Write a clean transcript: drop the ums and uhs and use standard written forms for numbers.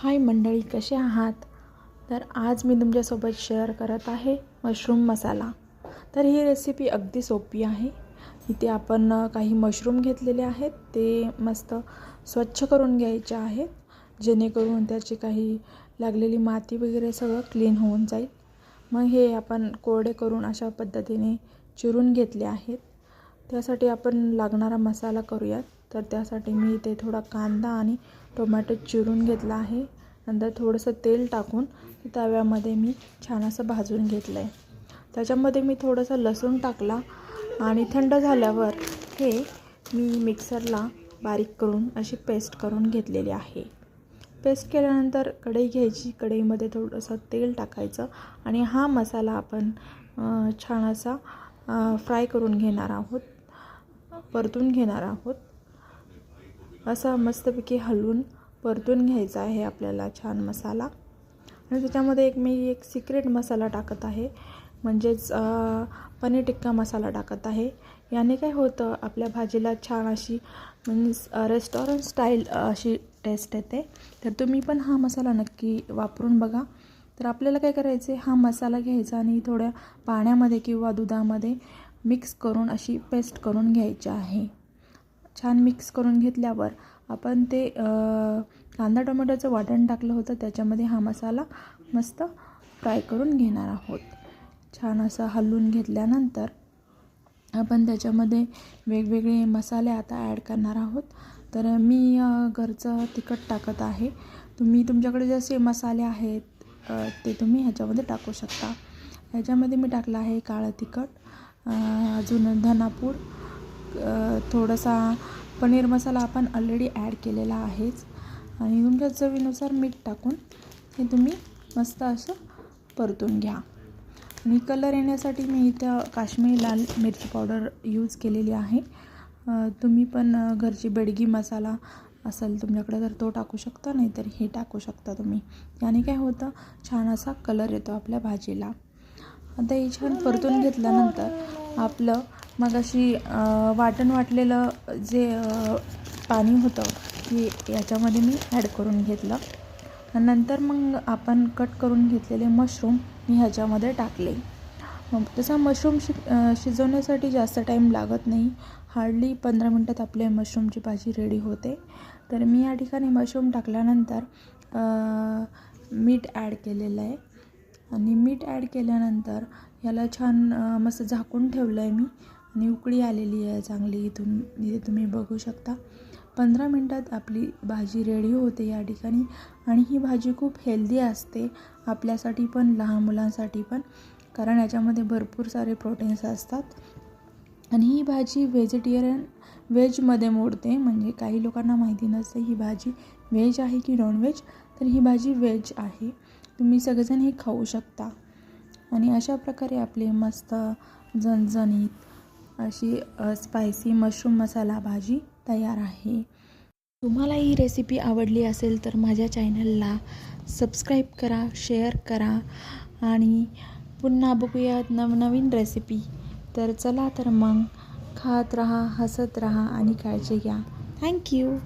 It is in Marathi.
हाय मंडळी, कसे आहात? तर आज मी तुमच्यासोबत शेअर करत आहे मशरूम मसाला. तर ही रेसिपी अगदी सोपी आहे. इथे आपण काही मशरूम घेतलेले आहेत, ते मस्त स्वच्छ करून घ्यायचे आहेत, जेणेकरून त्याची काही लागलेली माती वगैरे सगळं क्लीन होऊन जाईल. मग हे आपण कोरडे करून अशा पद्धतीने चिरून घेतले आहेत. त्यासाठी आपण लागणारा मसाला करूयात. तर त्यासाठी मी इथे थोडा कांदा आणि टोमॅटो चिरून घेतला आहे. नंतर थोडंसं तेल टाकून तव्यामध्ये मी छान असं भाजून घेतलं आहे. त्याच्यामध्ये मी थोडंसं लसूण टाकला आणि थंड झाल्यावर हे मी मिक्सरला बारीक करून अशी पेस्ट करून घेतलेली आहे. पेस्ट केल्यानंतर कढई घ्यायची, कढईमध्ये थोडंसं तेल टाकायचं आणि हा मसाला आपण छान असा फ्राय करून घेणार आहोत, परतून घेणार आहोत. असा मस्तपैकी हलवून परतून घ्यायचा आहे आपल्याला छान मसाला. आणि त्याच्यामध्ये मी एक सिक्रेट मसाला टाकत आहे, म्हणजेच पनीर टिक्का मसाला टाकत आहे. याने काय होतं, आपल्या भाजीला छान अशी मीन्स रेस्टॉरंट स्टाईल अशी टेस्ट येते. तर तुम्ही पण हा मसाला नक्की वापरून बघा. तर आपल्याला काय करायचे, हा मसाला घ्यायचा आणि थोड्या पाण्यामध्ये किंवा दुधामध्ये मिक्स करून अशी पेस्ट करून घ्यायची आहे. छान मिक्स करून घेतल्यावर आपण ते कांदा टोमॅटोचं वाटण टाकलं होतं, त्याच्यामध्ये हा मसाला मस्त फ्राय करून घेणार आहोत. छान असं हलवून घेतल्यानंतर आपण त्याच्यामध्ये वेगवेगळे मसाले आता ॲड करणार आहोत. तर मी घरचं तिखट टाकत आहे. तुम्ही तुमच्याकडे जसे मसाले आहेत ते तुम्ही ह्याच्यामध्ये टाकू शकता. ह्याच्यामध्ये मी टाकलं आहे काळं तिखट, अजून धनापूड, थोडासा पनीर मसाला आपण ऑलरेडी ॲड केलेला आहेच, आणि तुमच्या चवीनुसार मीठ टाकून हे तुम्ही मस्त असं परतून घ्या. आणि कलर येण्यासाठी मी इथं काश्मीरी लाल मिरची पावडर यूज केलेली आहे. तुम्ही पण घरची बेडगी मसाला असेल तुमच्याकडे तर तो टाकू शकता, नाहीतर हे टाकू शकता तुम्ही. याने काय होतं, छान असा कलर येतो आपल्या भाजीला. आता हे छान परतून घेतल्यानंतर आपलं मगाशी वाटण वाटलेलं जे पाणी होतं हे याच्यामध्ये मी ॲड करून घेतलं. नंतर मग आपण कट करून घेतलेले मशरूम मी ह्याच्यामध्ये टाकले. तसा मशरूम शिजवण्यासाठी जास्त टाईम लागत नाही. हार्डली 15 मिनटात आपले मशरूमची भाजी रेडी होते. तर मी या ठिकाणी मशरूम टाकल्यानंतर मीठ ॲड केलेलं आहे, आणि मीठ ॲड केल्यानंतर याला छान मस्त झाकून ठेवलं आहे मी, आणि उकळी आलेली आहे चांगली. इथे तुम्ही बघू शकता. 15 मिनटात आपली भाजी रेडी होते या ठिकाणी. आणि ही भाजी खूप हेल्दी असते आपल्यासाठी पण, लहान मुलांसाठी पण, कारण याच्यामध्ये भरपूर सारे प्रोटीन्स असतात. आणि ही भाजी व्हेजमध्ये मोडते, म्हणजे काही लोकांना माहिती नसते ही भाजी व्हेज आहे की नॉनव्हेज. तर ही भाजी व्हेज आहे, तुम्ही सगळेजण हे खाऊ शकता. आणि अशा प्रकारे आपली मस्त झणझणीत अशी स्पायसी मशरूम मसाला भाजी तयार आहे. तुम्हाला ही रेसिपी आवडली असेल तर माझ्या चॅनलला सबस्क्राईब करा, शेअर करा, आणि पुन्हा बघूयात नवनवीन रेसिपी. तर चला तर मग खात राहा, हसत राहा आणि काळजी घ्या. थँक्यू.